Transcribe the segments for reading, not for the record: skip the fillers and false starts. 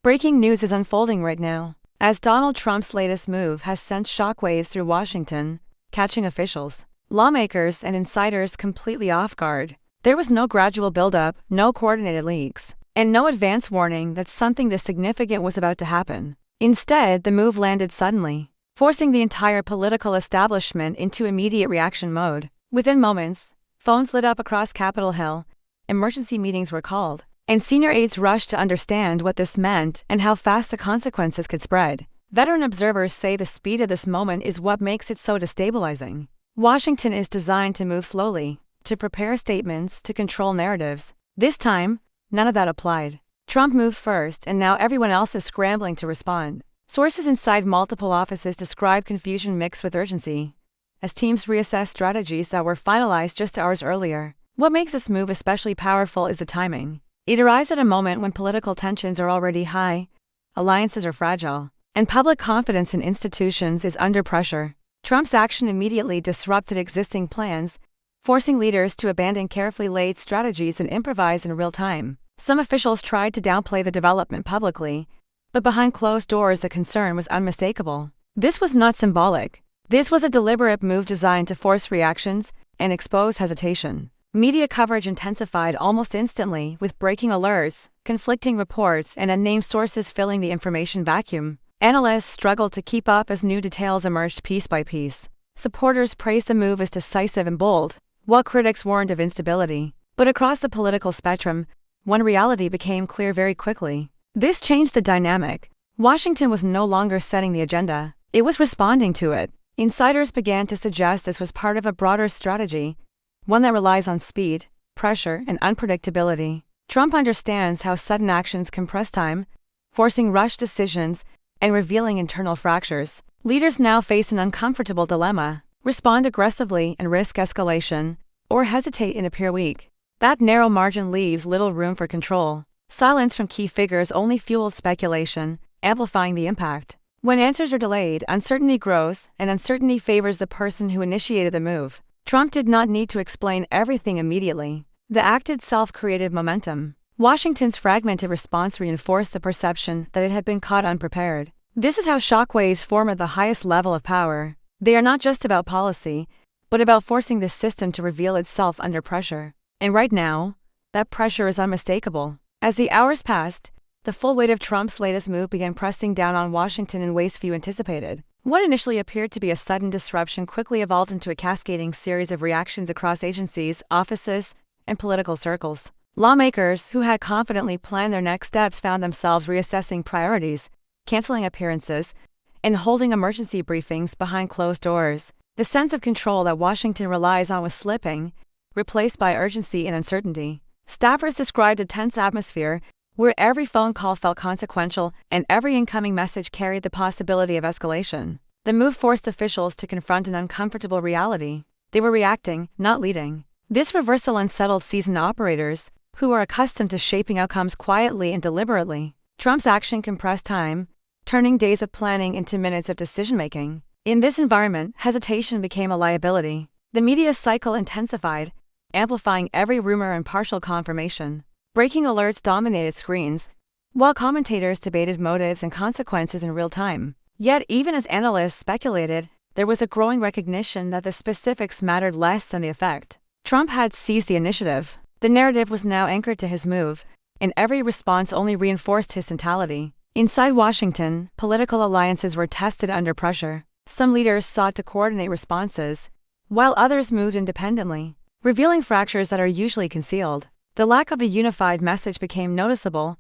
Breaking news is unfolding right now, as Donald Trump's latest move has sent shockwaves through Washington, catching officials, lawmakers, and insiders completely off guard. There was no gradual buildup, no coordinated leaks, and no advance warning that something this significant was about to happen. Instead, the move landed suddenly, forcing the entire political establishment into immediate reaction mode. Within moments, phones lit up across Capitol Hill, emergency meetings were called, and senior aides rushed to understand what this meant and how fast the consequences could spread. Veteran observers say the speed of this moment is what makes it so destabilizing. Washington is designed to move slowly, to prepare statements, to control narratives. This time, none of that applied. Trump moved first, and now everyone else is scrambling to respond. Sources inside multiple offices describe confusion mixed with urgency, as teams reassess strategies that were finalized just hours earlier. What makes this move especially powerful is the timing. It arrives at a moment when political tensions are already high, alliances are fragile, and public confidence in institutions is under pressure. Trump's action immediately disrupted existing plans, forcing leaders to abandon carefully laid strategies and improvise in real time. Some officials tried to downplay the development publicly, but behind closed doors the concern was unmistakable. This was not symbolic. This was a deliberate move designed to force reactions and expose hesitation. Media coverage intensified almost instantly, with breaking alerts, conflicting reports, and unnamed sources filling the information vacuum. Analysts struggled to keep up as new details emerged piece by piece. Supporters praised the move as decisive and bold, while critics warned of instability. But across the political spectrum, one reality became clear very quickly. This changed the dynamic. Washington was no longer setting the agenda, it was responding to it. Insiders began to suggest this was part of a broader strategy, one that relies on speed, pressure, and unpredictability. Trump understands how sudden actions compress time, forcing rushed decisions and revealing internal fractures. Leaders now face an uncomfortable dilemma: respond aggressively and risk escalation, or hesitate and appear weak. That narrow margin leaves little room for control. Silence from key figures only fueled speculation, amplifying the impact. When answers are delayed, uncertainty grows, and uncertainty favors the person who initiated the move. Trump did not need to explain everything immediately. The act itself created momentum. Washington's fragmented response reinforced the perception that it had been caught unprepared. This is how shockwaves form at the highest level of power. They are not just about policy, but about forcing the system to reveal itself under pressure. And right now, that pressure is unmistakable. As the hours passed, the full weight of Trump's latest move began pressing down on Washington in ways few anticipated. What initially appeared to be a sudden disruption quickly evolved into a cascading series of reactions across agencies, offices, and political circles. Lawmakers who had confidently planned their next steps found themselves reassessing priorities, canceling appearances, and holding emergency briefings behind closed doors. The sense of control that Washington relies on was slipping, replaced by urgency and uncertainty. Staffers described a tense atmosphere where every phone call felt consequential and every incoming message carried the possibility of escalation. The move forced officials to confront an uncomfortable reality. They were reacting, not leading. This reversal unsettled seasoned operators, who are accustomed to shaping outcomes quietly and deliberately. Trump's action compressed time, turning days of planning into minutes of decision-making. In this environment, hesitation became a liability. The media cycle intensified, amplifying every rumor and partial confirmation. Breaking alerts dominated screens, while commentators debated motives and consequences in real time. Yet, even as analysts speculated, there was a growing recognition that the specifics mattered less than the effect. Trump had seized the initiative. The narrative was now anchored to his move, and every response only reinforced his centrality. Inside Washington, political alliances were tested under pressure. Some leaders sought to coordinate responses, while others moved independently, revealing fractures that are usually concealed. The lack of a unified message became noticeable,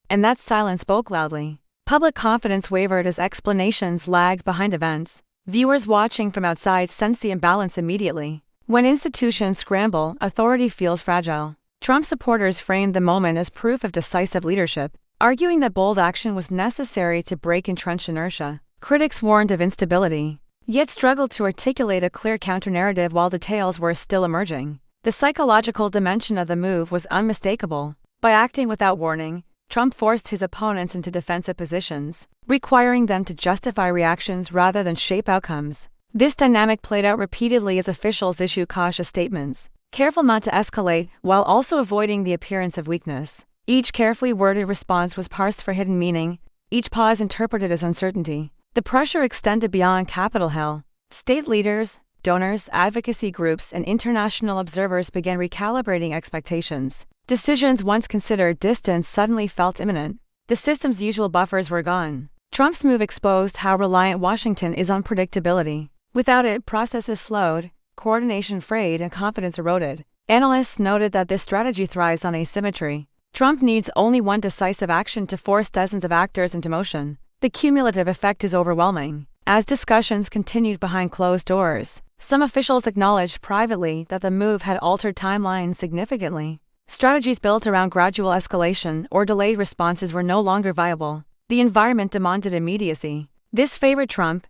and that silence spoke loudly. Public confidence wavered as explanations lagged behind events. Viewers watching from outside sensed the imbalance immediately. When institutions scramble, authority feels fragile. Trump supporters framed the moment as proof of decisive leadership, arguing that bold action was necessary to break entrenched inertia. Critics warned of instability, yet struggled to articulate a clear counter-narrative while details were still emerging. The psychological dimension of the move was unmistakable. By acting without warning, Trump forced his opponents into defensive positions, requiring them to justify reactions rather than shape outcomes. This dynamic played out repeatedly as officials issued cautious statements, careful not to escalate while also avoiding the appearance of weakness. Each carefully worded response was parsed for hidden meaning, each pause interpreted as uncertainty. The pressure extended beyond Capitol Hill. State leaders, donors, advocacy groups, and international observers began recalibrating expectations. Decisions once considered distant suddenly felt imminent. The system's usual buffers were gone. Trump's move exposed how reliant Washington is on predictability. Without it, processes slowed, coordination frayed, and confidence eroded. Analysts noted that this strategy thrives on asymmetry. Trump needs only one decisive action to force dozens of actors into motion. The cumulative effect is overwhelming. As discussions continued behind closed doors, some officials acknowledged privately that the move had altered timelines significantly. Strategies built around gradual escalation or delayed responses were no longer viable. The environment demanded immediacy. This favored Trump,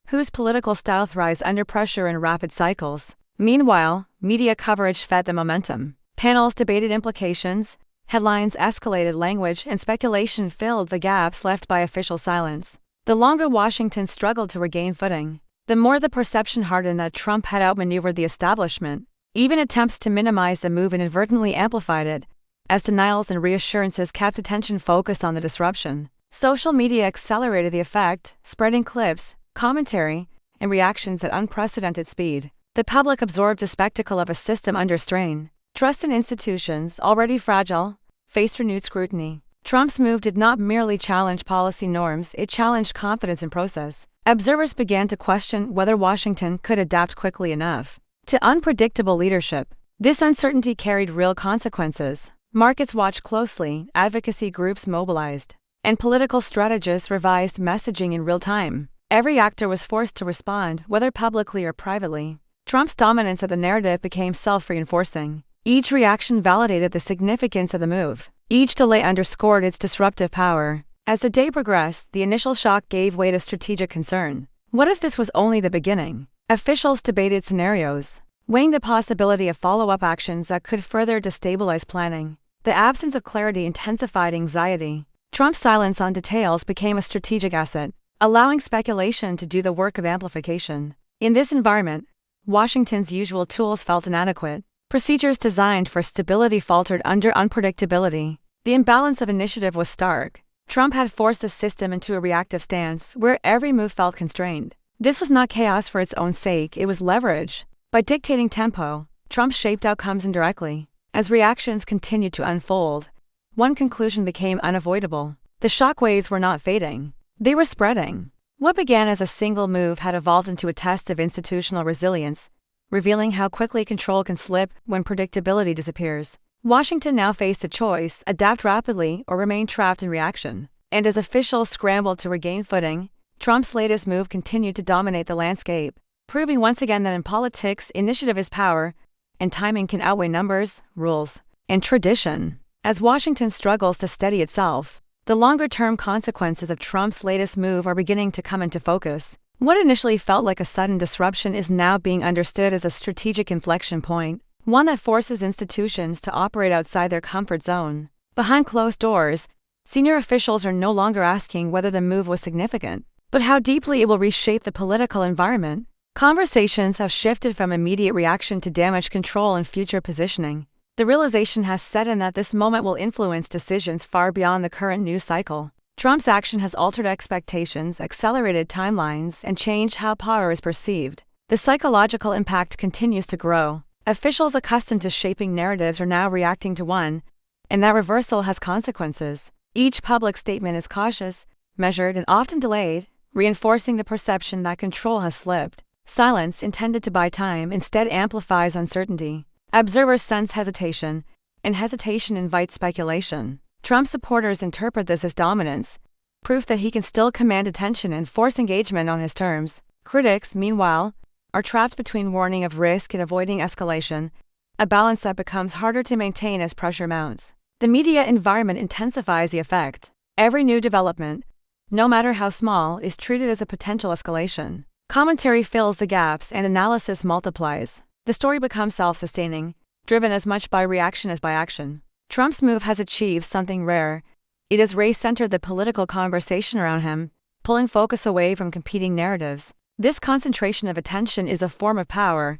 whose political style thrives under pressure and rapid cycles. Meanwhile, media coverage fed the momentum. Panels debated implications, headlines escalated language, and speculation filled the gaps left by official silence. The longer Washington struggled to regain footing, the more the perception hardened that Trump had outmaneuvered the establishment. Even attempts to minimize the move inadvertently amplified it, as denials and reassurances kept attention focused on the disruption. Social media accelerated the effect, spreading clips, commentary, and reactions at unprecedented speed. The public absorbed the spectacle of a system under strain. Trust in institutions, already fragile, faced renewed scrutiny. Trump's move did not merely challenge policy norms, it challenged confidence in process. Observers began to question whether Washington could adapt quickly enough to unpredictable leadership. This uncertainty carried real consequences. Markets watched closely, advocacy groups mobilized, and political strategists revised messaging in real time. Every actor was forced to respond, whether publicly or privately. Trump's dominance of the narrative became self-reinforcing. Each reaction validated the significance of the move. Each delay underscored its disruptive power. As the day progressed, the initial shock gave way to strategic concern. What if this was only the beginning? Officials debated scenarios, weighing the possibility of follow-up actions that could further destabilize planning. The absence of clarity intensified anxiety. Trump's silence on details became a strategic asset, allowing speculation to do the work of amplification. In this environment, Washington's usual tools felt inadequate. Procedures designed for stability faltered under unpredictability. The imbalance of initiative was stark. Trump had forced the system into a reactive stance where every move felt constrained. This was not chaos for its own sake, it was leverage. By dictating tempo, Trump shaped outcomes indirectly. As reactions continued to unfold, one conclusion became unavoidable. The shockwaves were not fading. They were spreading. What began as a single move had evolved into a test of institutional resilience, revealing how quickly control can slip when predictability disappears. Washington now faced a choice: adapt rapidly or remain trapped in reaction. And as officials scrambled to regain footing, Trump's latest move continued to dominate the landscape, proving once again that in politics, initiative is power, and timing can outweigh numbers, rules, and tradition. As Washington struggles to steady itself, the longer-term consequences of Trump's latest move are beginning to come into focus. What initially felt like a sudden disruption is now being understood as a strategic inflection point, one that forces institutions to operate outside their comfort zone. Behind closed doors, senior officials are no longer asking whether the move was significant, but how deeply it will reshape the political environment. Conversations have shifted from immediate reaction to damage control and future positioning. The realization has set in that this moment will influence decisions far beyond the current news cycle. Trump's action has altered expectations, accelerated timelines, and changed how power is perceived. The psychological impact continues to grow. Officials accustomed to shaping narratives are now reacting to one, and that reversal has consequences. Each public statement is cautious, measured, and often delayed, reinforcing the perception that control has slipped. Silence, intended to buy time, instead amplifies uncertainty. Observers sense hesitation, and hesitation invites speculation. Trump supporters interpret this as dominance, proof that he can still command attention and force engagement on his terms. Critics, meanwhile, are trapped between warning of risk and avoiding escalation, a balance that becomes harder to maintain as pressure mounts. The media environment intensifies the effect. Every new development, no matter how small, is treated as a potential escalation. Commentary fills the gaps and analysis multiplies. The story becomes self-sustaining, driven as much by reaction as by action. Trump's move has achieved something rare. It has race-centered the political conversation around him, pulling focus away from competing narratives. This concentration of attention is a form of power,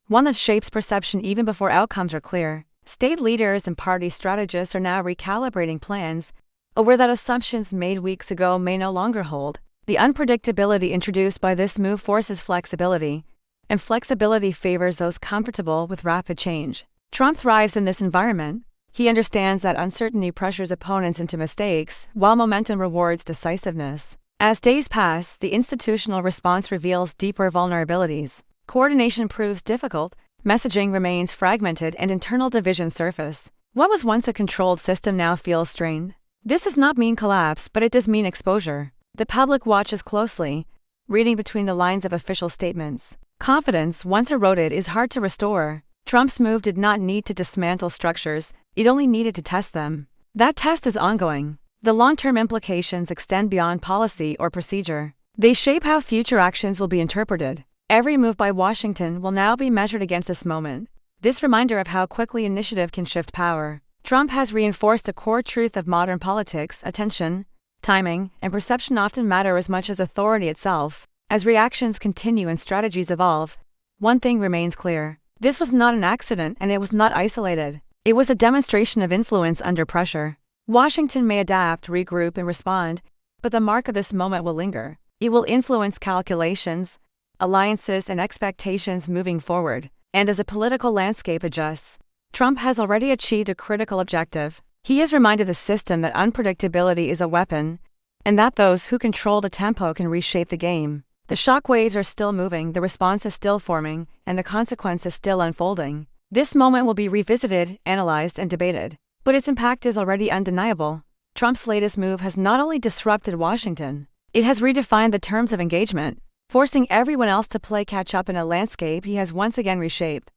one that shapes perception even before outcomes are clear. State leaders and party strategists are now recalibrating plans, aware that assumptions made weeks ago may no longer hold. The unpredictability introduced by this move forces flexibility, and flexibility favors those comfortable with rapid change. Trump thrives in this environment. He understands that uncertainty pressures opponents into mistakes, while momentum rewards decisiveness. As days pass, the institutional response reveals deeper vulnerabilities. Coordination proves difficult, messaging remains fragmented, and internal divisions surface. What was once a controlled system now feels strained. This does not mean collapse, but it does mean exposure. The public watches closely, reading between the lines of official statements. Confidence, once eroded, is hard to restore. Trump's move did not need to dismantle structures, it only needed to test them. That test is ongoing. The long-term implications extend beyond policy or procedure. They shape how future actions will be interpreted. Every move by Washington will now be measured against this moment. This reminder of how quickly initiative can shift power. Trump has reinforced a core truth of modern politics: attention, timing, and perception often matter as much as authority itself. As reactions continue and strategies evolve, one thing remains clear. This was not an accident, and it was not isolated. It was a demonstration of influence under pressure. Washington may adapt, regroup, and respond, but the mark of this moment will linger. It will influence calculations, alliances, and expectations moving forward. And as a political landscape adjusts, Trump has already achieved a critical objective. He has reminded the system that unpredictability is a weapon, and that those who control the tempo can reshape the game. The shockwaves are still moving, the response is still forming, and the consequence is still unfolding. This moment will be revisited, analyzed, and debated. But its impact is already undeniable. Trump's latest move has not only disrupted Washington, it has redefined the terms of engagement, forcing everyone else to play catch-up in a landscape he has once again reshaped.